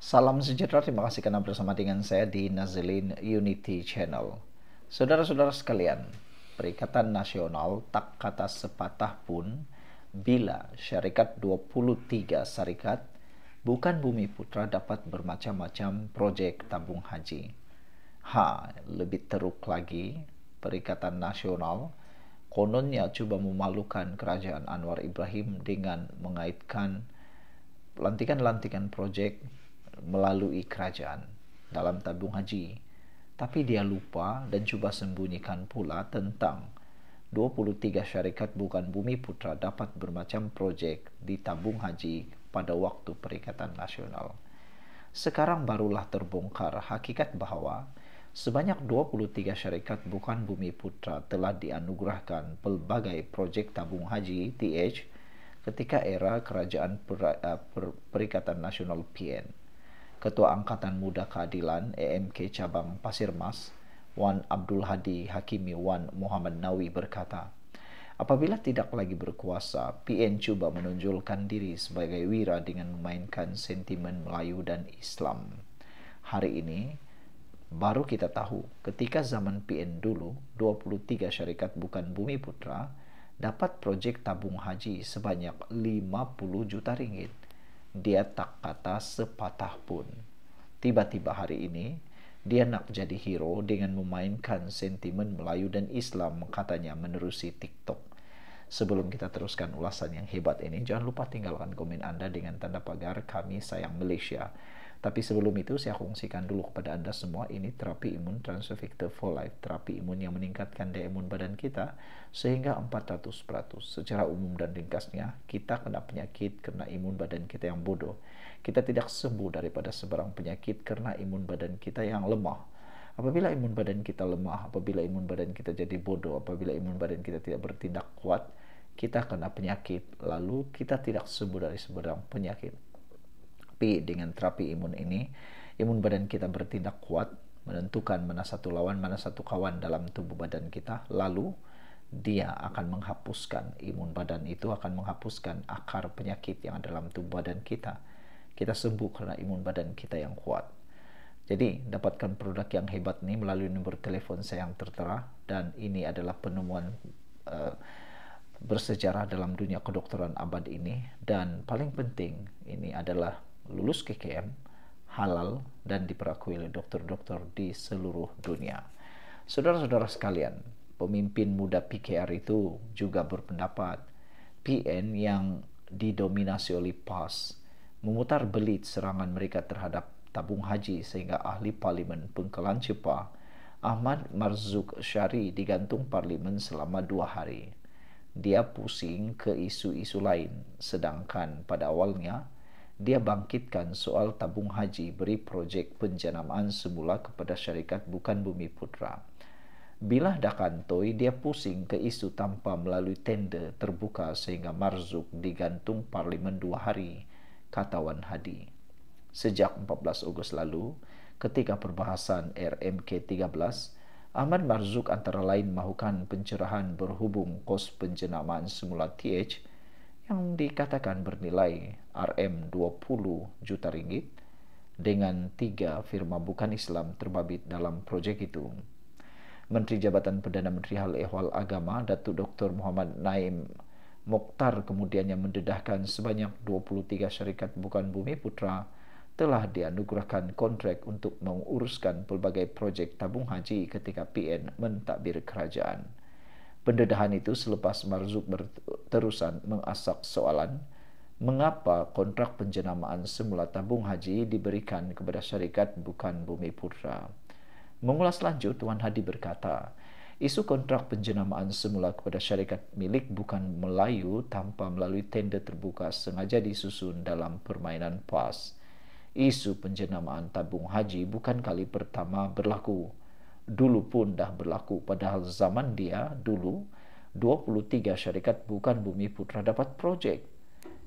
Salam sejahtera, terima kasih karena bersama dengan saya di Nazilin Unity Channel. Saudara-saudara sekalian, Perikatan Nasional tak kata sepatah pun bila syarikat 23 syarikat bukan Bumi Putra dapat bermacam-macam proyek tabung haji. Lebih teruk lagi, Perikatan Nasional kononnya coba memalukan kerajaan Anwar Ibrahim dengan mengaitkan lantikan-lantikan proyek melalui kerajaan dalam tabung haji. Tapi dia lupa dan cuba sembunyikan pula tentang 23 syarikat bukan Bumi Putra dapat bermacam proyek di tabung haji pada waktu Perikatan Nasional. Sekarang barulah terbongkar hakikat bahwa sebanyak 23 syarikat bukan Bumi Putra telah dianugerahkan pelbagai proyek tabung haji TH ketika era Kerajaan Perikatan Nasional PN. Ketua Angkatan Muda Keadilan EMK Cabang Pasir Mas, Wan Abdul Hadi Hakimi Wan Muhammad Nawi berkata, apabila tidak lagi berkuasa, PN cuba menonjolkan diri sebagai wira dengan memainkan sentimen Melayu dan Islam. Hari ini, baru kita tahu ketika zaman PN dulu, 23 syarikat bukan Bumi Putra dapat proyek tabung haji sebanyak 50 juta ringgit. Dia tak kata sepatah pun. Tiba-tiba hari ini, dia nak jadi hero dengan memainkan sentimen Melayu dan Islam, katanya menerusi TikTok. Sebelum kita teruskan ulasan yang hebat ini, jangan lupa tinggalkan komen Anda dengan tanda pagar Kami Sayang Malaysia. Tapi sebelum itu saya kongsikan dulu kepada Anda semua, ini terapi imun Transfer Factor for Life, terapi imun yang meningkatkan daya imun badan kita sehingga 400%. Secara umum dan ringkasnya, kita kena penyakit karena imun badan kita yang bodoh. Kita tidak sembuh daripada sebarang penyakit karena imun badan kita yang lemah. Apabila imun badan kita lemah, apabila imun badan kita jadi bodoh, apabila imun badan kita tidak bertindak kuat, kita kena penyakit, lalu kita tidak sembuh dari sebarang penyakit. Tapi dengan terapi imun ini, imun badan kita bertindak kuat, menentukan mana satu lawan, mana satu kawan dalam tubuh badan kita, lalu dia akan menghapuskan, imun badan itu akan menghapuskan akar penyakit yang ada dalam tubuh badan kita. Kita sembuh karena imun badan kita yang kuat. Jadi, dapatkan produk yang hebat ini melalui nomor telepon saya yang tertera, dan ini adalah penemuan bersejarah dalam dunia kedokteran abad ini. Dan paling penting, ini adalah lulus KKM, halal, dan diperakui oleh dokter-dokter di seluruh dunia. Saudara-saudara sekalian, pemimpin muda PKR itu juga berpendapat PN yang didominasi oleh PAS memutar belit serangan mereka terhadap tabung haji sehingga ahli parlimen Pengkelan Cepa Ahmad Marzuk Syari digantung parlimen selama 2 hari. Dia pusing ke isu-isu lain, sedangkan pada awalnya dia bangkitkan soal tabung haji beri projek penjanamaan semula kepada syarikat bukan Bumi Putra. Bila dah kantoi, dia pusing ke isu tanpa melalui tender terbuka sehingga Marzuk digantung parlimen 2 hari, kata Wan Hadi. Sejak 14 Ogos lalu, ketika perbahasan RMK 13, Ahmad Marzuk antara lain mahukan pencerahan berhubung kos penjanamaan semula TH yang dikatakan bernilai RM20 juta ringgit dengan 3 firma bukan Islam terbabit dalam projek itu. Menteri Jabatan Perdana Menteri Hal Ehwal Agama Datuk Dr. Muhammad Naim Mokhtar kemudiannya mendedahkan sebanyak 23 syarikat bukan Bumi Putra telah dianugerahkan kontrak untuk menguruskan pelbagai projek tabung haji ketika PN mentadbir kerajaan. Pendedahan itu selepas Marzuk berterusan mengasak soalan mengapa kontrak penjenamaan semula tabung haji diberikan kepada syarikat bukan Bumi Putra. Mengulas lanjut, Wan Hadi berkata, isu kontrak penjenamaan semula kepada syarikat milik bukan Melayu tanpa melalui tender terbuka sengaja disusun dalam permainan PAS. Isu penjenamaan tabung haji bukan kali pertama berlaku. Dulu pun dah berlaku, padahal zaman dia dulu 23 syarikat bukan Bumi Putra dapat projek.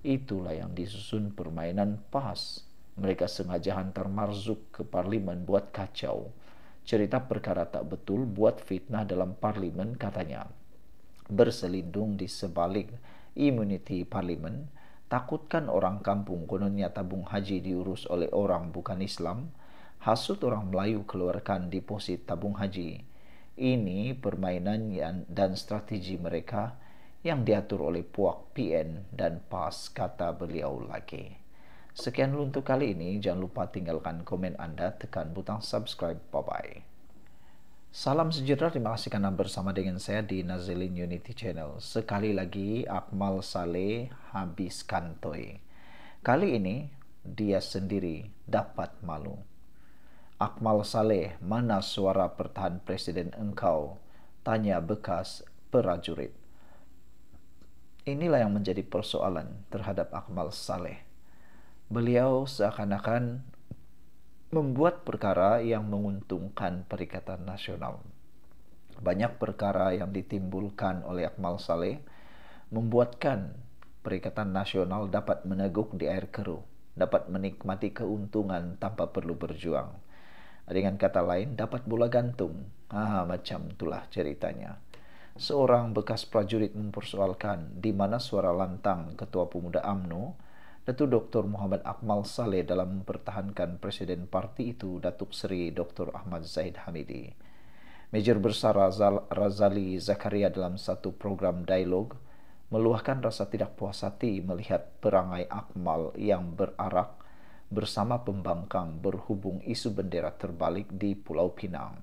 Itulah yang disusun permainan PAS. Mereka sengaja hantar Marzuk ke parlimen buat kacau. Cerita perkara tak betul buat fitnah dalam parlimen, katanya. Berselindung di sebalik immunity parlimen, Takutkan orang kampung kononnya tabung haji diurus oleh orang bukan Islam. Hasut orang Melayu keluarkan deposit tabung haji. Ini permainan dan strategi mereka yang diatur oleh puak PN dan PAS, kata beliau lagi. Sekian dulu untuk kali ini. Jangan lupa tinggalkan komen Anda, tekan butang subscribe. Bye-bye. Salam sejahtera, terima kasih karena bersama dengan saya di Nazilin Unity Channel. Sekali lagi, Akmal Saleh habis kantoi. Kali ini, dia sendiri dapat malu. Akmal Saleh, mana suara pertahanan presiden engkau? Tanya bekas prajurit. Inilah yang menjadi persoalan terhadap Akmal Saleh. Beliau seakan-akan membuat perkara yang menguntungkan Perikatan Nasional. Banyak perkara yang ditimbulkan oleh Akmal Saleh membuatkan Perikatan Nasional dapat meneguk di air keruh, dapat menikmati keuntungan tanpa perlu berjuang. Dengan kata lain, dapat bola gantung. Macam itulah ceritanya. Seorang bekas prajurit mempersoalkan di mana suara lantang Ketua Pemuda UMNO, Datuk Dr. Muhammad Akmal Saleh dalam mempertahankan Presiden parti itu, Datuk Seri Dr. Ahmad Zahid Hamidi. Major Besar Razali Zakaria dalam satu program dialog meluahkan rasa tidak puas hati melihat perangai Akmal yang berarak bersama pembangkang berhubung isu bendera terbalik di Pulau Pinang.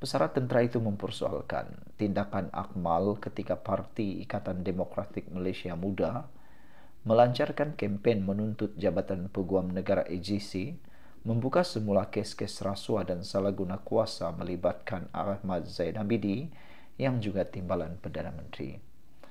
Pesara tentera itu mempersoalkan tindakan Akmal ketika Parti Ikatan Demokratik Malaysia Muda melancarkan kempen menuntut Jabatan Peguam Negara AGC membuka semula kes-kes rasuah dan salah guna kuasa melibatkan Ahmad Zahid Hamidi yang juga timbalan Perdana Menteri.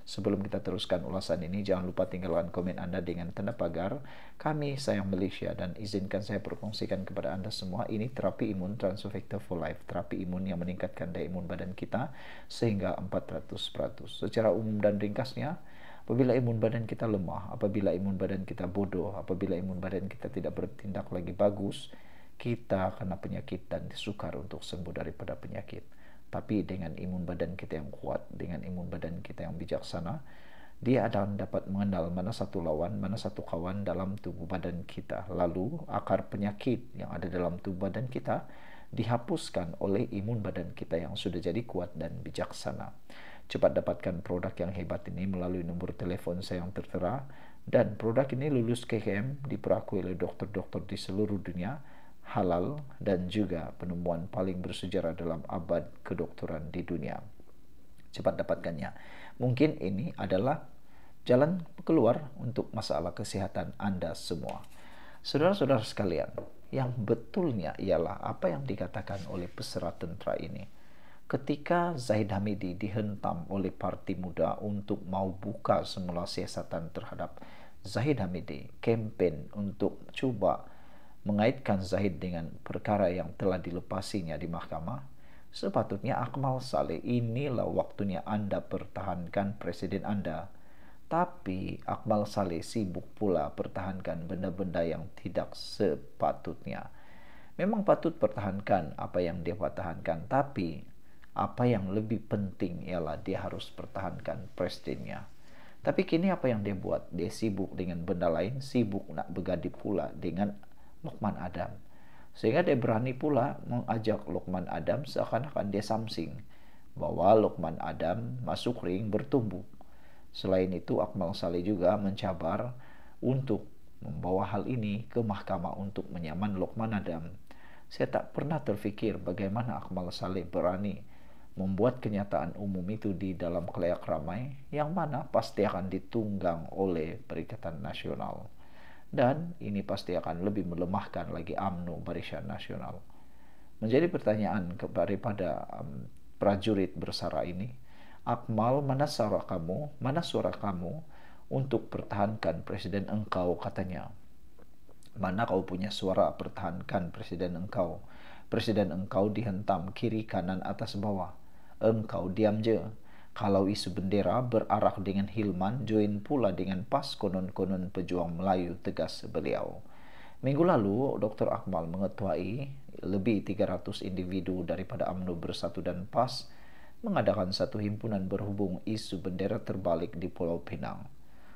Sebelum kita teruskan ulasan ini, jangan lupa tinggalkan komen Anda dengan tanda pagar "Kami sayang Malaysia" dan izinkan saya berkongsikan kepada Anda semua, ini terapi imun Transovector for Life, terapi imun yang meningkatkan daya imun badan kita sehingga 400%. Secara umum dan ringkasnya, apabila imun badan kita lemah, apabila imun badan kita bodoh, apabila imun badan kita tidak bertindak lagi bagus, kita kena penyakit dan disukar untuk sembuh daripada penyakit. Tapi dengan imun badan kita yang kuat, dengan imun badan kita yang bijaksana, dia akan dapat mengenal mana satu lawan, mana satu kawan dalam tubuh badan kita. Lalu akar penyakit yang ada dalam tubuh badan kita dihapuskan oleh imun badan kita yang sudah jadi kuat dan bijaksana. Cepat dapatkan produk yang hebat ini melalui nomor telepon saya yang tertera, dan produk ini lulus KKM, diperakui oleh dokter-dokter di seluruh dunia, halal, dan juga penemuan paling bersejarah dalam abad kedokteran di dunia. Cepat dapatkannya. Mungkin ini adalah jalan keluar untuk masalah kesehatan Anda semua. Saudara-saudara sekalian, yang betulnya ialah apa yang dikatakan oleh pesera tentera ini. Ketika Zahid Hamidi dihentam oleh Parti Muda untuk mau buka semula siasatan terhadap Zahid Hamidi, kempen untuk cuba mengaitkan Zahid dengan perkara yang telah dilepasinya di mahkamah, sepatutnya Akmal Saleh, inilah waktunya Anda pertahankan presiden Anda. Tapi Akmal Saleh sibuk pula pertahankan benda-benda yang tidak sepatutnya. Memang patut pertahankan apa yang dia pertahankan, tapi apa yang lebih penting ialah dia harus pertahankan presidennya. Tapi kini apa yang dia buat? Dia sibuk dengan benda lain, sibuk nak bergaduh pula dengan Luqman Adam. Sehingga dia berani pula mengajak Luqman Adam seakan-akan dia samsing bahwa Luqman Adam masuk ring bertumbuk. Selain itu, Akmal Saleh juga mencabar untuk membawa hal ini ke mahkamah untuk menyaman Luqman Adam. Saya tak pernah terfikir bagaimana Akmal Saleh berani membuat kenyataan umum itu di dalam khalayak ramai, yang mana pasti akan ditunggang oleh Perikatan Nasional. Dan ini pasti akan lebih melemahkan lagi UMNO, Barisan Nasional. Menjadi pertanyaan daripada prajurit bersara ini, Akmal, mana suara kamu? Mana suara kamu untuk pertahankan presiden engkau, katanya. Mana kau punya suara pertahankan presiden engkau? Presiden engkau dihentam kiri kanan atas bawah. Engkau diam je. Kalau isu bendera berarak dengan Hilman, join pula dengan PAS, konon-konon pejuang Melayu, tegas beliau. Minggu lalu, Dr. Akmal mengetuai lebih 300 individu daripada UMNO Bersatu dan PAS mengadakan satu himpunan berhubung isu bendera terbalik di Pulau Pinang.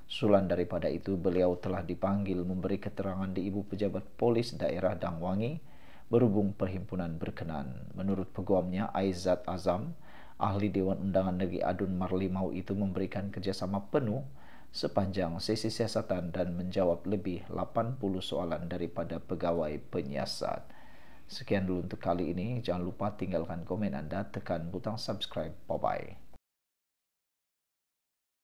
Sulan daripada itu, beliau telah dipanggil memberi keterangan di Ibu Pejabat Polis Daerah Dangwangi berhubung perhimpunan berkenan. Menurut peguamnya Aizat Azam, ahli Dewan Undangan Negeri Adun Marlimau itu memberikan kerjasama penuh sepanjang sesi siasatan dan menjawab lebih 80 soalan daripada pegawai penyiasat. Sekian dulu untuk kali ini. Jangan lupa tinggalkan komen Anda, tekan butang subscribe. Bye-bye.